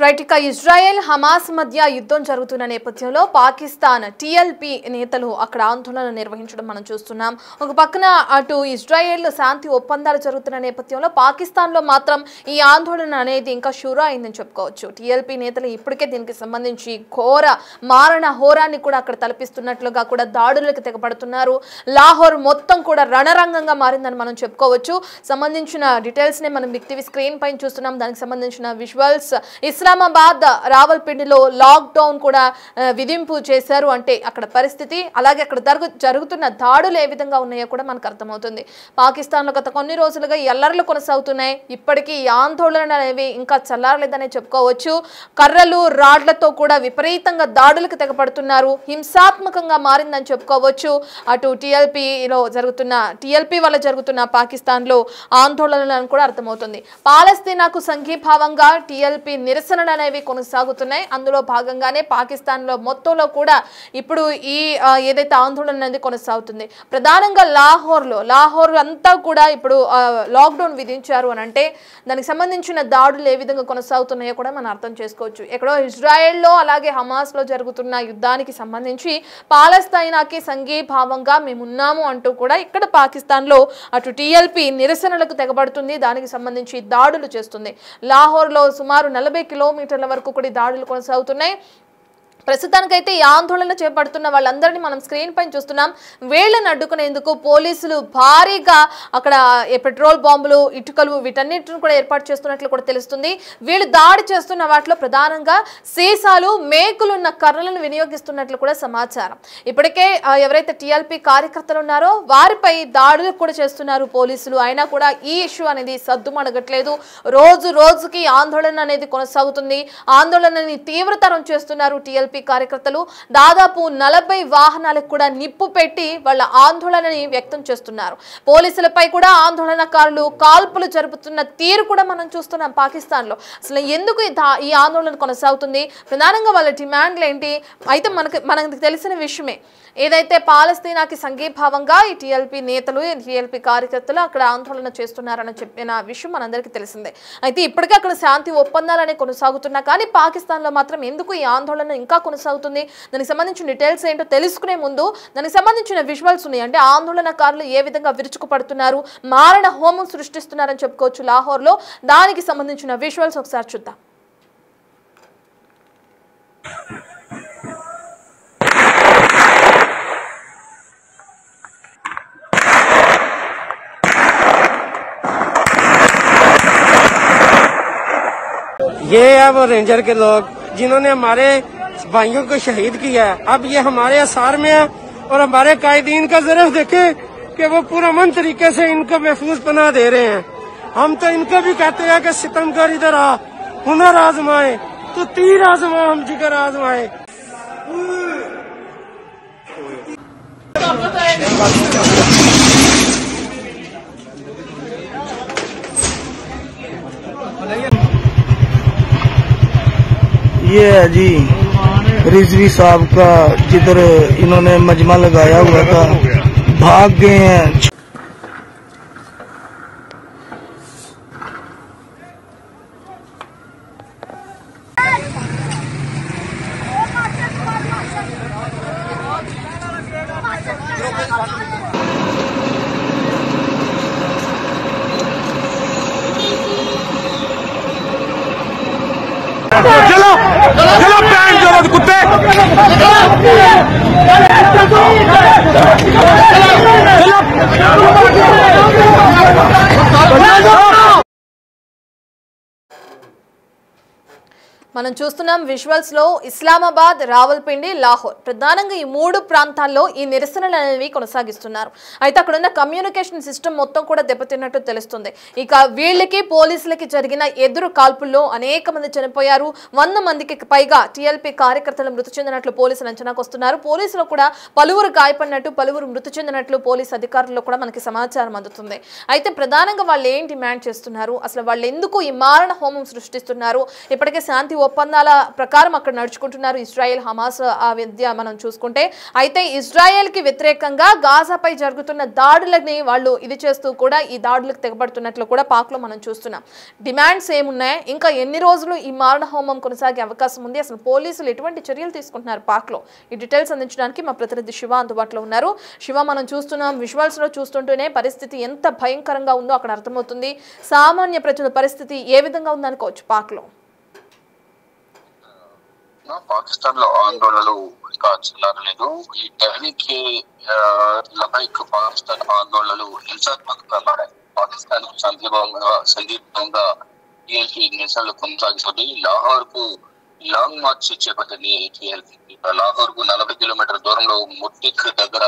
Right ఇక Israel Hamas మధ్య యుద్ధం జరుగుతున్న నేపథ్యంలో పాకిస్తాన్ టీఎల్పీ నేతలు అక్కడ ఆందోళన నిర్వహించడం మనం చూస్తున్నాం. ఒక పక్కన అటు ఇజ్రాయెల్ శాంతి ఒప్పందాలు జరుగుతున్న నేపథ్యంలో పాకిస్తాన్లో మాత్రం ఈ ఆందోళన అనేది ఇంకా షురు అయిందని చెప్పుకోవచ్చు. టీఎల్పీ నేతలు ఇప్పటికే దీనికి సంబంధించి ఘోర మారణ హోరాన్ని కూడా అక్కడ తలపిస్తున్నట్లుగా కూడా దాడులకు తెగబడుతున్నారు. లాహోర్ మొత్తం కూడా రణరంగంగా మారిందని మనం చెప్పుకోవచ్చు. సంబంధించిన డీటెయిల్స్ ని మనం బిగ్ టీవీ స్క్రీన్ పైన చూస్తున్నాం. దానికి సంబంధించిన విజువల్స్ ఇస్లామాబాద్ రావల్పిండిలో లాక్ డౌన్ కూడా విధింపు చేశారు. అంటే అక్కడ పరిస్థితి అలాగే అక్కడ జరుగుతున్న దాడులు ఏ విధంగా ఉన్నాయో కూడా మనకు అర్థమవుతుంది. పాకిస్తాన్లో గత కొన్ని రోజులుగా ఎల్లర్లు కొనసాగుతున్నాయి. ఇప్పటికీ ఈ ఆందోళన అనేవి ఇంకా చల్లారలేదనే చెప్పుకోవచ్చు. కర్రలు రాడ్లతో కూడా విపరీతంగా దాడులకు తెగపడుతున్నారు. హింసాత్మకంగా మారిందని చెప్పుకోవచ్చు. అటు టీఎల్పీ వల్ల జరుగుతున్న పాకిస్తాన్లో ఆందోళనలను కూడా అర్థమవుతుంది. పాలస్తీనాకు సంఘీభావంగా టీఎల్పీ నిరసనలు అనేవి కొనసాగుతున్నాయి. అందులో భాగంగానే పాకిస్తాన్లో మొత్తంలో కూడా ఇప్పుడు ఈ ఏదైతే ఆందోళన అనేది కొనసాగుతుంది. ప్రధానంగా లాహోర్ అంతా కూడా ఇప్పుడు లాక్డౌన్ విధించారు అని అంటే దానికి సంబంధించిన దాడులు ఏ విధంగా కొనసాగుతున్నాయో కూడా మనం అర్థం చేసుకోవచ్చు. ఎక్కడో ఇజ్రాయెల్లో అలాగే హమాస్లో జరుగుతున్న యుద్ధానికి సంబంధించి పాలస్తీనాకి సంఘీభావంగా మేమున్నాము అంటూ కూడా ఇక్కడ పాకిస్తాన్లో అటు టీఎల్పీ నిరసనలకు తెగబడుతుంది. దానికి సంబంధించి దాడులు చేస్తుంది. లాహోర్లో సుమారు 40 కిలోమీటర్ల వరకు కూడా దాడులు కొనసాగుతున్నాయి. ప్రస్తుతానికైతే ఈ ఆందోళన చేపడుతున్న వాళ్ళందరినీ మనం స్క్రీన్ పైన చూస్తున్నాం. వీళ్ళని అడ్డుకునేందుకు పోలీసులు భారీగా అక్కడ పెట్రోల్ బాంబులు, ఇటుకలు వీటన్నిటిని కూడా ఏర్పాటు చేస్తున్నట్లు కూడా తెలుస్తుంది. వీళ్ళు దాడి చేస్తున్న వాటిలో ప్రధానంగా సీసాలు, మేకులున్న కర్రలను వినియోగిస్తున్నట్లు కూడా సమాచారం. ఇప్పటికే ఎవరైతే టీఎల్పీ కార్యకర్తలు ఉన్నారో వారిపై దాడులు కూడా చేస్తున్నారు పోలీసులు. అయినా కూడా ఈ ఇష్యూ అనేది సద్దుమణగట్లేదు. రోజుకి ఆందోళన అనేది కొనసాగుతుంది. ఆందోళనని తీవ్రతరం చేస్తున్నారు టీఎల్పీ కార్యకర్తలు. దాదాపు 40 వాహనాలకు కూడా నిప్పు పెట్టి వాళ్ళ ఆందోళనని వ్యక్తం చేస్తున్నారు. పోలీసులపై కూడా ఆందోళనకారులు కాల్పులు జరుపుతున్న తీరు కూడా మనం చూస్తున్నాం పాకిస్తాన్లో. అసలు ఎందుకు ఈ ఆందోళన కొనసాగుతుంది, ప్రధానంగా వాళ్ళ డిమాండ్లు ఏంటి? అయితే మనకు తెలిసిన విషయమే, ఏదైతే పాలస్తీనాకి సంఘీభావంగా ఈ టీఎల్పీ నేతలు, టీఎల్పీ కార్యకర్తలు అక్కడ ఆందోళన చేస్తున్నారని చెప్పిన విషయం మనందరికీ తెలిసిందే. అయితే ఇప్పటికే అక్కడ శాంతి ఒప్పందాలు అనేవి కొనసాగుతున్నా కానీ పాకిస్తాన్లో మాత్రం ఎందుకు ఈ ఆందోళన ఇంకా కొనసాగుతుంది? దానికి సంబంధించిన డీటెయిల్స్ ఏంటో తెలుసుకునే ముందు దానికి సంబంధించిన విజువల్స్ ఉన్నాయి. అంటే ఆందోళనకారులు ఏ విధంగా విరుచుకుపడుతున్నారు, మారణ హోమం సృష్టిస్తున్నారని చెప్పుకోవచ్చు లాహోర్లో. దానికి సంబంధించిన విజువల్స్ ఒకసారి చూద్దాం. ये है वो रेंजर के लोग जिन्होंने हमारे भाइयों को शहीद किया है। अब ये हमारे असार में है और हमारे कायदीन का ज़रूर देखे कि वो पूरा अमन तरीके से इनको महफूज पनाह दे रहे हैं। हम तो इनको भी कहते हैं कि सितमगर इधर आ, हुनर आजमाए तो तीर आजमा, हम जिगर आजमाए। ये है जी रिजवी साहब का, जिधर इन्होंने मजमा लगाया हुआ था, भाग गए हैं। चलो चलो पैन चलो कुत्ते మనం చూస్తున్నాం విజువల్స్ లో ఇస్లామాబాద్, రావల్పిండి, లాహోర్ ప్రధానంగా ఈ 3 ప్రాంతాల్లో ఈ నిరసనలు అనేవి కొనసాగిస్తున్నారు. అయితే అక్కడ ఉన్న కమ్యూనికేషన్ సిస్టమ్ మొత్తం కూడా దెబ్బతిన్నట్టు తెలుస్తుంది. ఇక వీళ్ళకి పోలీసులకి జరిగిన ఎదురు కాల్పుల్లో అనేక మంది చనిపోయారు. 100 మందికి పైగా టీఎల్పీ కార్యకర్తలు మృతి చెందినట్లు పోలీసులు అంచనాకు వస్తున్నారు. పోలీసులు కూడా పలువురు గాయపడినట్టు, పలువురు మృతి చెందినట్లు పోలీసు అధికారుల్లో కూడా మనకి సమాచారం అందుతుంది. అయితే ప్రధానంగా వాళ్ళు ఏం డిమాండ్ చేస్తున్నారు, అసలు వాళ్ళు ఎందుకు ఈ మారణ హోమం సృష్టిస్తున్నారు? ఇప్పటికే శాంతి ఒప్పందాల ప్రకారం అక్కడ నడుచుకుంటున్నారు ఇజ్రాయెల్ హమాస్ ఆ విద్య మనం చూసుకుంటే. అయితే ఇజ్రాయెల్కి వ్యతిరేకంగా గాజాపై జరుగుతున్న దాడులని వాళ్ళు ఇది చేస్తూ కూడా ఈ దాడులకు తెగబడుతున్నట్లు కూడా పాక్లో మనం చూస్తున్నాం. డిమాండ్స్ ఏమున్నాయి, ఇంకా ఎన్ని రోజులు ఈ మారణ హోమం కొనసాగే అవకాశం ఉంది, అసలు పోలీసులు ఎటువంటి చర్యలు తీసుకుంటున్నారు పాక్లో, ఈ డీటెయిల్స్ అందించడానికి మా ప్రతినిధి శివ అందుబాటులో ఉన్నారు. శివ, మనం చూస్తున్నాం విజువల్స్లో చూస్తుంటేనే పరిస్థితి ఎంత భయంకరంగా ఉందో అక్కడ అర్థమవుతుంది. సామాన్య ప్రజల పరిస్థితి ఏ విధంగా ఉందనుకోవచ్చు పాక్లో? పాకిస్తాన్ లో ఆందోళనలు ఇంకా చల్లారలేదు. ఈ టెహ్రీక్ లబైక్ పాకిస్తాన్ ఆందోళనలు హింసాత్మకంగా మారాయి. పాకిస్తాన్ కు సందీపంగా టీఎల్పీ నిరసనలు కొనసాగుతుంది. లాహోర్ కు లాంగ్ మార్చ్ చేపట్టింది టీఎల్పీ. లాహోర్ కు 40 కిలోమీటర్ల దూరంలో ముట్టిక్ దగ్గర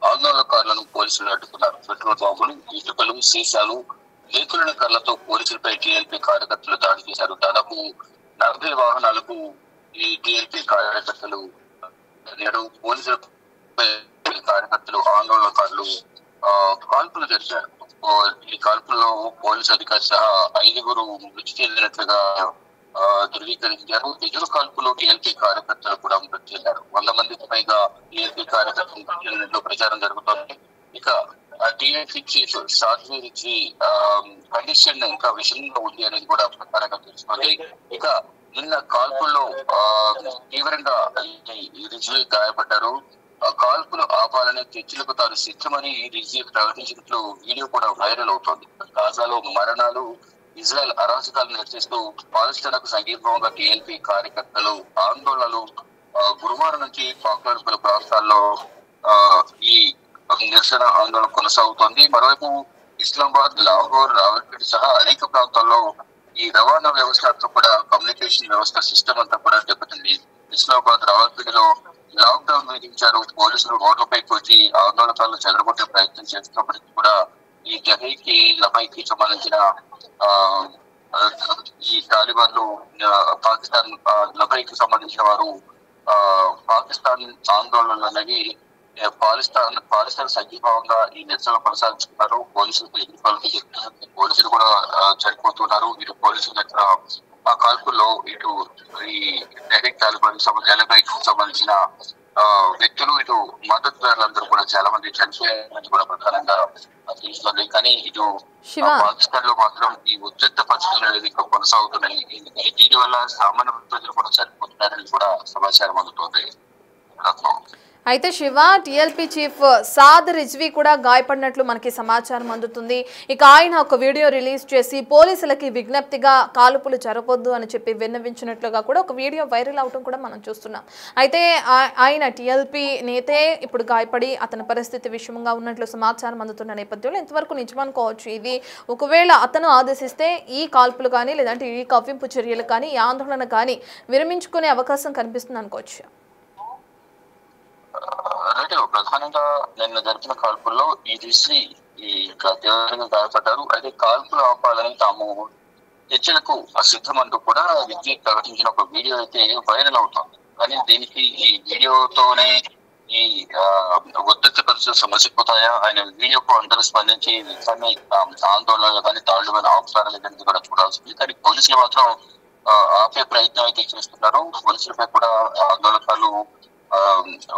ఆందోళనకారులను పోలీసులు అడ్డుకున్నారు. పెట్రోల్ బాంబులు, ఇటుకలు, సీసాలు, లేకులను కర్లతో పోలీసులపై టీఎల్పీ కార్యకర్తలు దాడి చేశారు. దాదాపు 40 వాహనాలకు ఈ టీఎల్పీ కార్యకర్తలు నేడు పోలీసుల కార్యకర్తలు ఆందోళనకారులు కాల్పులు జరిపారు. ఈ కాల్పుల్లో పోలీసు అధికారి సహా 5 మృతి చెందినట్లుగా ధృవీకరించారు. ఎదురు కాల్పులో టీఎల్పీ కార్యకర్తలు కూడా మృతి చెందారు. 100 మందికి పైగా టీఎల్పీ కార్యకర్తలు మృతి చెందినట్లు ప్రచారం జరుగుతోంది. ఇక టీఎల్పీ చీఫ్ సాధ్వి రిజ్వీ కండిషన్ ఇంకా విషయంగా ఉంది అనేది కూడా ప్రకారంగా తెలుసుకుంది. ఇక నిన్న కాల్పుల్లో తీవ్రంగా రిజ్వీ గాయపడ్డారు. కాల్పులు ఆపాలని చర్చలకు తాను సిద్ధమని రిజ్వీ ప్రకటించినట్లు వీడియో కూడా వైరల్ అవుతోంది. గాజాలో మరణాలు, ఇజ్రాయెల్ అరాచకాలను నిరసిస్తూ పాలస్తీనాకు సంఘీభావంగా టీఎల్పీ కార్యకర్తలు ఆందోళనలు గురువారం నుంచి పాక్లోని పలు ప్రాంతాల్లో ఈ నిరసన ఆందోళన కొనసాగుతోంది. మరోవైపు ఇస్లామాబాద్, లాహోర్, రావల్పిండి సహా అనేక ప్రాంతాల్లో ఈ రవాణా వ్యవస్థతో కూడా కమ్యూనికేషన్ వ్యవస్థ సిస్టమ్ అంతా కూడా దెబ్బతింది. ఇస్లామాబాద్, రావల్పిండిలో లాక్ డౌన్ విధించారు. పోలీసులు రోడ్లపైకి వచ్చి ఆందోళనకారులు చెదరగొట్టే ప్రయత్నం చేస్తున్నప్పటికీ కూడా ఈ టెహ్రీక్ లబైకి సంబంధించిన ఈ తాలిబాన్లు పాకిస్తాన్ లబైకి సంబంధించిన వారు పాకిస్తాన్ ఆందోళనలు అనేవి పాకిస్తాన్ సంఘీభావంగా ఈ నిరసనలు కొనసాగిస్తున్నారు. పోలీసులకు ఎదుర్కోవాలని చెప్తున్నారు. పోలీసులు కూడా చనిపోతున్నారు. ఇటు పోలీసుల దగ్గర ఆ కాల్పుల్లో ఇటు ఈ టెహ్రీక్ తాలిబాన్ సంబంధించిన వ్యక్తులు, ఇటు మద్దతుదారులందరూ కూడా చాలా మంది చనిపోయారని కూడా ప్రధానంగా తెలుస్తుంది. కానీ ఇటు పాకిస్తాన్ లో మాత్రం ఈ ఉద్రిక్త పరిస్థితులు అనేది కొనసాగుతున్నాయి. దీని వల్ల సామాన్య ప్రజలు కూడా చనిపోతున్నారని కూడా సమాచారం అందుతోంది. అయితే శివ, టీఎల్పీ చీఫ్ సాద్ రిజ్వీ కూడా గాయపడినట్లు మనకి సమాచారం అందుతుంది. ఇక ఆయన ఒక వీడియో రిలీజ్ చేసి పోలీసులకి విజ్ఞప్తిగా కాల్పులు జరగొద్దు అని చెప్పి విన్నవించినట్లుగా కూడా ఒక వీడియో వైరల్ అవటం కూడా మనం చూస్తున్నాం. అయితే ఆయన టీఎల్పీ నేతే ఇప్పుడు గాయపడి అతని పరిస్థితి విషమంగా ఉన్నట్లు సమాచారం అందుతున్న నేపథ్యంలో ఎంతవరకు నిజమనుకోవచ్చు ఇది? ఒకవేళ అతను ఆదేశిస్తే ఈ కాల్పులు కానీ లేదంటే ఈ కవ్వింపు చర్యలు కానీ ఈ ఆందోళన కానీ విరమించుకునే అవకాశం కనిపిస్తుంది అనుకోవచ్చు. ప్రధానంగా నిన్న జరిపిన కాల్పుల్లో ఈ రిజ్వీ తీవ్రంగా గాయపడ్డారు. అయితే కాల్పులు ఆపాలని తాము చర్చలకు సిద్ధమంటూ కూడా రిజ్వీ ప్రకటించిన ఒక వీడియో అయితే వైరల్ అవుతోంది. కానీ దీనికి ఈ వీడియోతోనే ఈ ఉద్రిక్త పరిస్థితులు సమసిపోతాయా? ఆయన వీడియోకు అందరూ స్పందించి ఆందోళనలు కానీ దాడులు కానీ ఆపుతారా లేదని కూడా చూడాల్సింది. కానీ పోలీసులు మాత్రం ఆపే ప్రయత్నం అయితే చేస్తున్నారు. పోలీసులపై కూడా ఆందోళనకారులు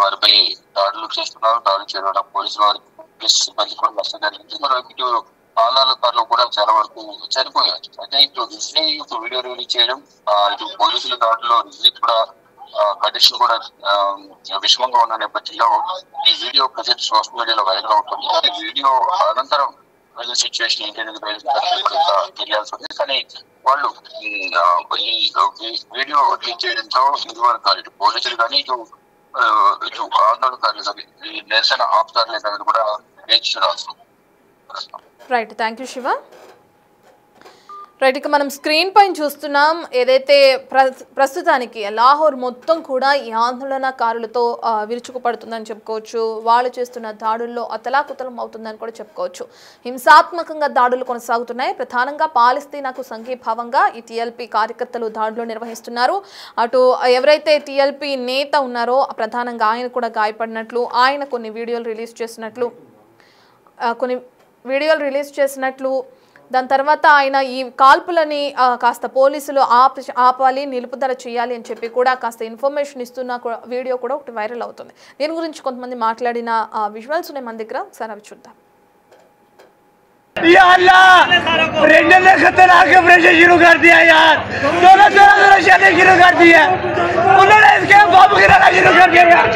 వారిపై దాడులు చేస్తున్నారు. దాడులు చేయడం పోలీసులు వారికి సిబ్బంది కూడా నష్టం జరిగింది. మరోవైపు ఇటు ఆందోళనకారులు కూడా చాలా వరకు చనిపోయారు. అయితే ఇటు రిజ్వీ వీడియో రిలీజ్ చేయడం, ఇటు పోలీసుల దాడుల్లో రిజ్వీ కూడా కండిషన్ కూడా విషమంగా ఉన్న నేపథ్యంలో ఈ వీడియో ప్రజెంట్ సోషల్ మీడియాలో వైరల్ అవుతుంది. ఈ వీడియో అనంతరం ప్రజెంట్ సిచ్యువేషన్ ఏంటనేది తెలియాల్సి ఉంది. కానీ వాళ్ళు ఈ వీడియో రిలీజ్ చేయడంతో ఇదివరకు ఇటు పోలీసులు కానీ ఇటు ఆందోళనకారులు కానీ ఈ నిరసన ఆపుతారు లేదనేది కూడా వేచి చూడాల్సి ఉంది. Right, thank you Shiva. Right, ఇక మనం స్క్రీన్ పైన చూస్తున్నాం ఏదైతే ప్రస్తుతానికి లాహోర్ మొత్తం కూడా ఈ ఆందోళనకారులతో విరుచుకుపడుతుందని చెప్పుకోవచ్చు. వాళ్ళు చేస్తున్న దాడుల్లో అతలాకుతలం అవుతుందని కూడా చెప్పుకోవచ్చు. హింసాత్మకంగా దాడులు కొనసాగుతున్నాయి. ప్రధానంగా పాలస్తీనాకు సంఘీభావంగా ఈ టీఎల్పీ కార్యకర్తలు దాడులు నిర్వహిస్తున్నారు. అటు ఎవరైతే టీఎల్పీ నేత ఉన్నారో ప్రధానంగా ఆయన కూడా గాయపడినట్లు, ఆయన కొన్ని వీడియోలు రిలీజ్ చేసినట్లు దాని తర్వాత ఆయన ఈ కాల్పులని కాస్త పోలీసులు ఆపాలి, నిలుపుదల చేయాలి అని చెప్పి కూడా కాస్త ఇన్ఫర్మేషన్ ఇస్తున్న వీడియో కూడా ఒకటి వైరల్ అవుతుంది. దీని గురించి కొంతమంది మాట్లాడిన విజువల్స్ ఉన్నాయి మన దగ్గర, ఒకసారి అవి చూద్దాం. या अल्लाह रेंजर ने खतरनाक ऑपरेशन शुरू कर दिया यार, दोनों शादी शुरू कर दी है उन्होंने, इसके बम गिराना शुरू कर दिया यार,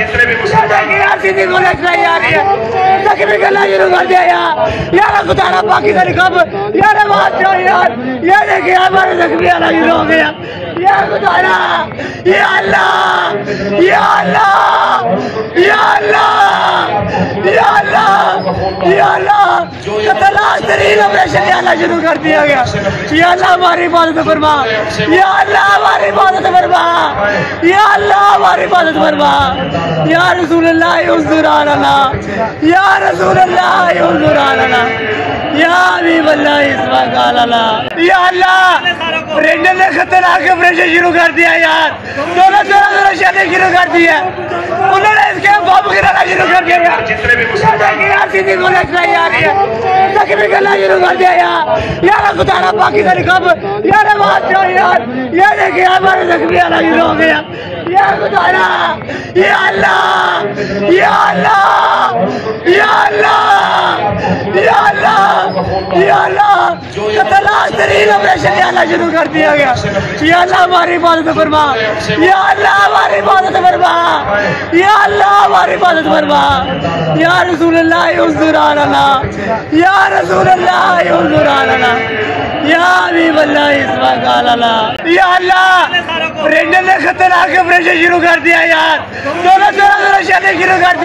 सीधी को लगना यार, जख्मी करना शुरू कर दिया यार खुदारा पाकिस्तानी कब यार आवाज यार, ये देखिए हमारे जख्मी आना शुरू हो गया यार खुदारा, या अल्लाह या अल्लाह या अल्लाह या अल्लाह या अल्लाह खतरनाक ऑपरेशन शुरू कर दिया गया। या अल्लाह हमारी इबादत फरमा, या अल्लाह हमारी इबादत फरमा, या अल्लाह हमारी इबादत फरमा, या रसूल अल्लाह हुज़ूर आना, या रसूल अल्लाह हुज़ूर आना, या हबीब अल्लाह इस्मा गाला, या अल्लाह रेंजर ने खतरनाक ऑपरेशन शुरू कर दिया यार, दोनों शादी शुरू कर दी है उन्होंने, इसके बम गिराना शुरू कर दिया यार, सीधी को लगना यार, जख्मी करना शुरू कर दिया यार खुदारा पाकिस्तानी कब यार आवाज यार, ये देखिए हमारे जख्मी आना शुरू हो गया यार खुदारा, या अल्लाह या अल्लाह या अल्लाह या अल्लाह या अल्लाह खतरनाक तरीन ऑपरेशन शुरू कर दिया गया। या अल्लाह हमारी इबादत फरमा, या अल्लाह हमारी इबादत फरमा, या अल्लाह हमारी इबादत फरमा, या रसूल अल्लाह हुज़ूर आना, या रसूल अल्लाह हुज़ूर आना, या हबीब अल्लाह इस्मा गाला, या अल्लाह रेंजर ने खतरनाक ऑपरेशन शुरू कर दिया यार, दोनों शादी शुरू कर दी।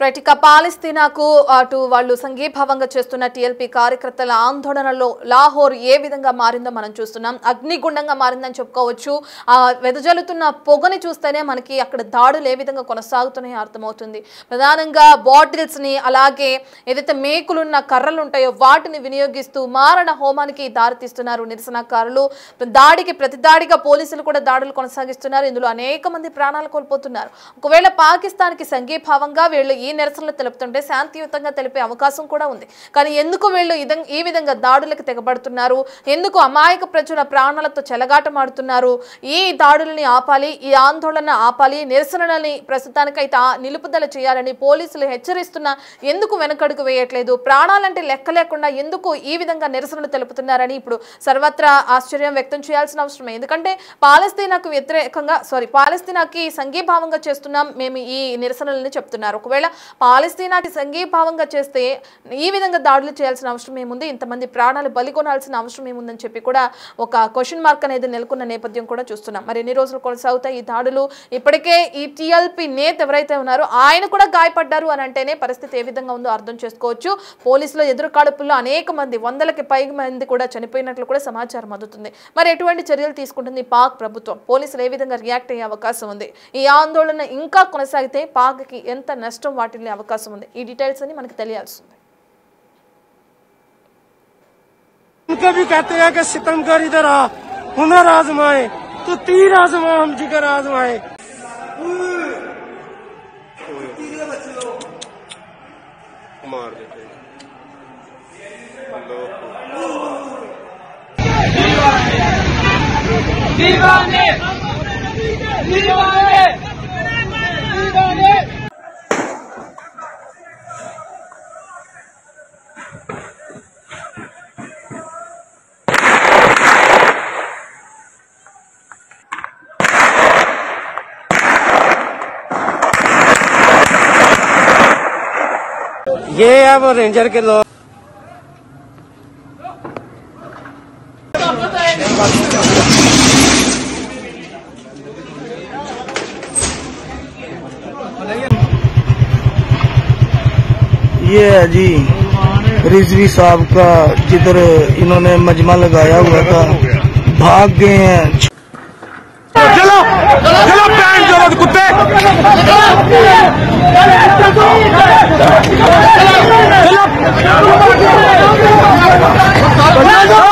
రైట్, ఇక పాలస్తీనాకు అటు వాళ్ళు సంఘీభావంగా చేస్తున్న టీఎల్పీ కార్యకర్తల ఆందోళనలో లాహోర్ ఏ విధంగా మారిందో మనం చూస్తున్నాం. అగ్నిగుండంగా మారిందని చెప్పుకోవచ్చు. వెదజల్లుతున్న పొగని చూస్తేనే మనకి అక్కడ దాడులు ఏ విధంగా కొనసాగుతున్నాయో అర్థమవుతుంది. ప్రధానంగా బాటిల్స్ని, అలాగే ఏదైతే మేకులున్న కర్రలు ఉంటాయో వాటిని వినియోగిస్తూ మారణ హోమానికి దారితీస్తున్నారు నిరసనకారులు. దాడికి ప్రతిదాడిగా పోలీసులు కూడా దాడులు కొనసాగిస్తున్నారు. ఇందులో అనేక మంది ప్రాణాలు కోల్పోతున్నారు. ఒకవేళ పాకిస్తాన్కి సంఘీభావంగా వీళ్ళు ఈ నిరసనలు తెలుపుతుంటే శాంతియుతంగా తెలిపే అవకాశం కూడా ఉంది. కానీ ఎందుకు వీళ్ళు ఈ విధంగా దాడులకు తెగబడుతున్నారు? ఎందుకు అమాయక ప్రజల ప్రాణాలతో చెలగాటమాడుతున్నారు? ఈ దాడులని ఆపాలి, ఈ ఆందోళన ఆపాలి, నిరసనలని ప్రస్తుతానికైతే నిలుపుదల చేయాలని పోలీసులు హెచ్చరిస్తున్నా ఎందుకు వెనకడుగు వేయట్లేదు? ప్రాణాలంటే లెక్క లేకుండా ఎందుకు ఈ విధంగా నిరసనలు తెలుపుతున్నారని ఇప్పుడు సర్వత్రా ఆశ్చర్యం వ్యక్తం చేయాల్సిన అవసరమే. ఎందుకంటే పాలస్తీనాకి సంఘీభావంగా చేస్తున్నాం మేము ఈ నిరసనలని చెప్తున్నారు. ఒకవేళ పాలస్తీనాకి సంఘీభావంగా చేస్తే ఈ విధంగా దాడులు చేయాల్సిన అవసరం ఏముంది? ఇంతమంది ప్రాణాలు బలికొనాల్సిన అవసరం ఏముందని చెప్పి కూడా ఒక క్వశ్చన్ మార్క్ అనేది నెలకొన్న నేపథ్యం కూడా చూస్తున్నాం. మరి ఎన్ని రోజులు కొనసాగుతాయి ఈ దాడులు? ఇప్పటికే ఈ టీఎల్పీ నేత ఎవరైతే ఉన్నారో ఆయన కూడా గాయపడ్డారు అని అంటేనే పరిస్థితి ఏ విధంగా ఉందో అర్థం చేసుకోవచ్చు. పోలీసుల ఎదురుకాడుపుల్లో అనేక మంది, 100కి పైగా మంది కూడా చనిపోయినట్లు కూడా సమాచారం అందుతుంది. మరి ఎటువంటి చర్యలు తీసుకుంటుంది పాక్ ప్రభుత్వం? పోలీసులు ఏ విధంగా రియాక్ట్ అయ్యే అవకాశం ఉంది? ఈ ఆందోళన ఇంకా కొనసాగితే పాక్కి ఎంత నష్టం వాటిల్లే అవకాశం ఉంది? ఈ డీటెయిల్స్ అని మనకు తెలియాల్సింది. उनको भी कहते हैं कि सितमगर इधर आ, हुनर आजमाए तो तीर आजमा, हम जिगर आजमाए। मार देते दीवाने दीवाने दीवाने। ये है वो रेंजर के लोग। ये है जी रिजवी साहब का, जिधर इन्होंने मजमा लगाया हुआ था, भाग गए हैं। चलो चलो पैन चलो कुत्ते, चलो